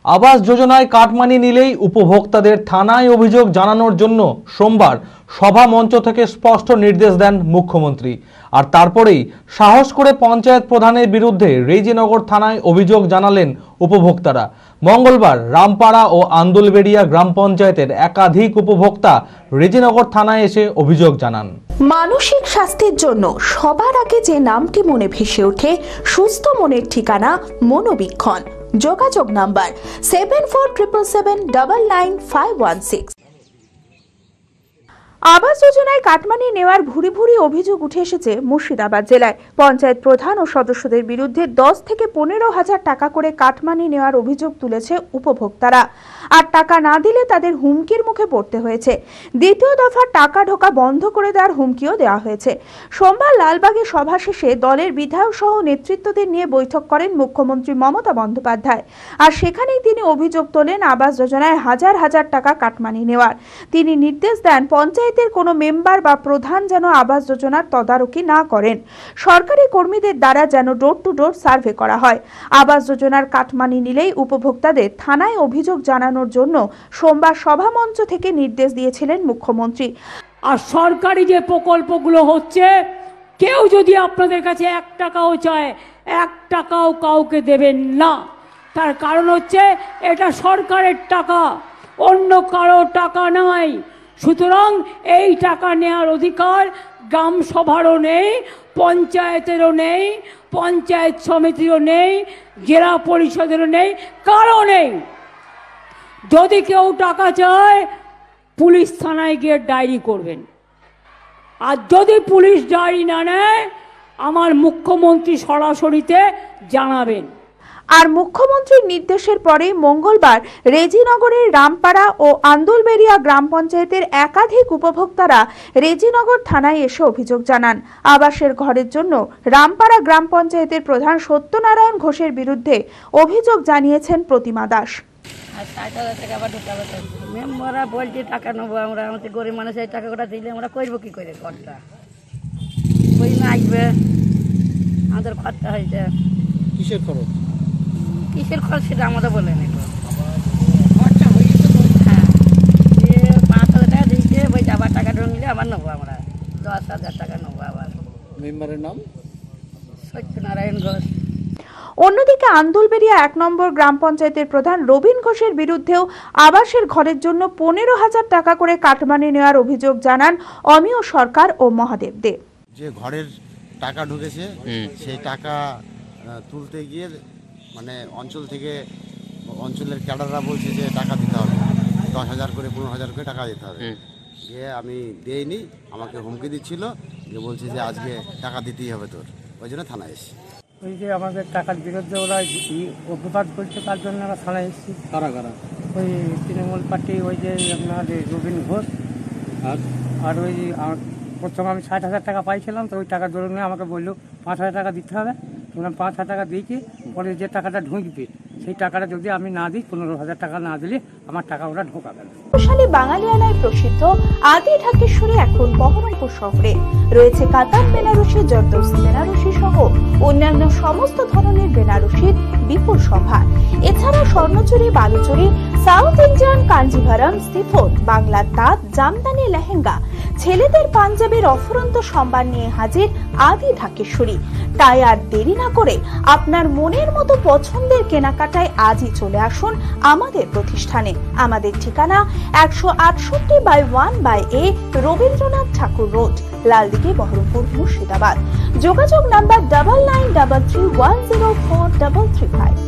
আবাস যোজনায় কাটমানি নিলেই উপভোক্তাদের থানায় অভিযোগ জানানোর জন্য সোমবার সভা মঞ্চ থেকে স্পষ্ট নির্দেশ দেন মুখ্যমন্ত্রী। আর তারপরেই সাহস করে পঞ্চায়েত প্রধানের বিরুদ্ধে রেজিনগর থানায় অভিযোগ জানালেন উপভোক্তারা। মঙ্গলবার রামপাড়া ও আন্দুলবেড়িয়া গ্রাম পঞ্চায়েতের একাধিক উপভোক্তা রেজিনগর থানায় এসে অভিযোগ জানান। মানসিক স্বাস্থ্যের জন্য সবার আগে যে নামটি মনে ভেসে ওঠে, সুস্থ মনের ঠিকানা মনোবীক্ষণ। যোগাযোগ নাম্বার 7477799516। আবাস যোজনায় কাটমানি নেওয়ার ভুরি ভুরি অভিযোগ উঠে এসেছে মুর্শিদাবাদ জেলায়। পঞ্চায়েত প্রধান ও সদস্যদের বিরুদ্ধে 10 থেকে 15,000 টাকা করে কাটমানি নেওয়ার অভিযোগ তুলেছে উপভোক্তারা। আর টাকা না দিলে তাদের হুমকির মুখে পড়তে হয়েছে। দ্বিতীয় দফা টাকা ঢোকা বন্ধ করে দেওয়ার হুমকিও দেওয়া হয়েছে। সোমবার লালবাগে সভা শেষে দলের বিধায়ক সহ নেতৃত্বদের নিয়ে বৈঠক করেন মুখ্যমন্ত্রী মমতা বন্দ্যোপাধ্যায়। আর সেখানেই তিনি অভিযোগ তোলেন আবাস যোজনায় হাজার হাজার টাকা কাটমানি নেওয়ার। তিনি নির্দেশ দেন পঞ্চায়েতের কোনো মেম্বার বা প্রধান যেন আবাস যোজনার তদারকি না করেন। সরকারি কর্মীদের দ্বারা যেন ডোর টু ডোর সার্ভে করা হয়। আবাস যোজনার কাটমানি নিলেই উপভোক্তাদের থানায় অভিযোগ জানানোর জন্য সোমবার সভামঞ্চ থেকে নির্দেশ দিয়েছিলেন মুখ্যমন্ত্রী। আর সরকারি যে প্রকল্পগুলো হচ্ছে, কেউ যদি আপনাদের কাছে 1 টাকাও চায়, 1 টাকাও কাউকে দেবেন না। তার কারণ হচ্ছে এটা সরকারের টাকা, অন্য কারো টাকা নয়। সুতরাং এই টাকা নেওয়ার অধিকার গ্রাম সভারও নেই, পঞ্চায়েতেরও নেই, পঞ্চায়েত সমিতিরও নেই, জেলা পরিষদেরও নেই, কারো নেই। যদি কেউ টাকা চায় পুলিশ থানায় গিয়ে ডায়েরি করবেন। আর যদি পুলিশ ডায়েরি না নেয় আমার মুখ্যমন্ত্রী সরাসরিতে জানাবেন। আর মুখ্যমন্ত্রীর নির্দেশের পরেই মঙ্গলবার রেজিনগরের রামপাড়া ও আন্দুলবেড়িয়া গ্রাম পঞ্চায়েতের একাধিক উপভোক্তারা রেজিনগর থানায় এসে অভিযোগ জানান। আবাসের ঘরের জন্য রামপাড়া গ্রাম পঞ্চায়েতের প্রধান সত্যনারায়ণ ঘোষের বিরুদ্ধে অভিযোগ জানিয়েছেন প্রতিমা দাস। মেম্বাররা বলছে টাকা নেবো, আমরা আমাদের গরিব মানুষ এই টাকাটা দিলে আমরা করবো কি করে? ঘরটা ওই না আসবে, আমাদের খরচা হয়েছে। কিসের খরচ? কিসের খরচ সেটা আমাদের বলে নেব। হ্যাঁ, 5,000 টাকা দিয়েছে, ওই আবার টাকা ঢুকলে আবার নেবো, আমরা 10,000 টাকা নেবো। আবার মেম্বারের নাম সত্যনারায়ণ ঘোষ। অন্যদিকে আন্দুলবেড়িয়া 1 নম্বর গ্রাম পঞ্চায়েতের প্রধান রবীন ঘোষের বিরুদ্ধেও আবাসের ঘরের জন্য 15,000 টাকা করে কাটমানি নেওয়ার অভিযোগ জানান অমিয় সরকার ও মহাদেব দেব। যে ঘরের টাকা ঢুকেছে সেই টাকা তুলতে গিয়ে মানে অঞ্চল থেকে অঞ্চলের ক্যাডাররা বলছে যে টাকা দিতে হবে, 10,000 করে 15,000 করে টাকা দিতে হবে। গিয়ে আমি দেইনি, আমাকে হুমকি দিচ্ছিল, যে বলছে যে আজকে টাকা দিতেই হবে তোর, ওই জন্য থানায় এসেছি। ওই যে আমাদের টাকার বিরুদ্ধে ওরা অভিবাদ করছে, তার জন্য আমরা থানায় এসেছি। কারা কারা? ওই তৃণমূল পার্টি, ওই যে আপনার রবীন ঘোষ, আর ওই প্রথম আমি 60,000 টাকা পাইছিলাম, তো ওই টাকার দরুন আমাকে বললো 5,000 টাকা দিতে হবে। তোমরা 5,000 টাকা দিয়েছি, পরে যে টাকাটা ঢুকবে সেই টাকাটা যদি আমি না দিই, 15,000 টাকা না দিলে আমার টাকা ওরা ঢোকাবে না। বৈশালী বাঙালিয়ানায় প্রসিদ্ধ আদি ঢাকেশ্বরী এখন বহরমপুর শহরে রয়েছে কাতার বেনারসি, জর্দোসি বেনারসি সহ অন্যান্য সমস্ত ধরনের বেনারসির বিপুল সম্ভার। এছাড়া Swarnachuri, Baluchari, south Indian Kanjivaram, chiffon, বাংলার তাঁত, জামদানি লেহেঙ্গা, ছেলেদের পাঞ্জাবির অফুরন্ত সম্ভার নিয়ে হাজির আদি ঢাকেশ্বরী। তাই আর দেরি না করে আপনার মনের মতো পছন্দের কেনাকাটায় আজই চলে আসুন আমাদের প্রতিষ্ঠানে। আমাদের ঠিকানা 168/1/A রবীন্দ্রনাথ ঠাকুর রোড, লালদিঘি, বহরমপুর, মুর্শিদাবাদ। যোগাযোগ নাম্বার 9933104335।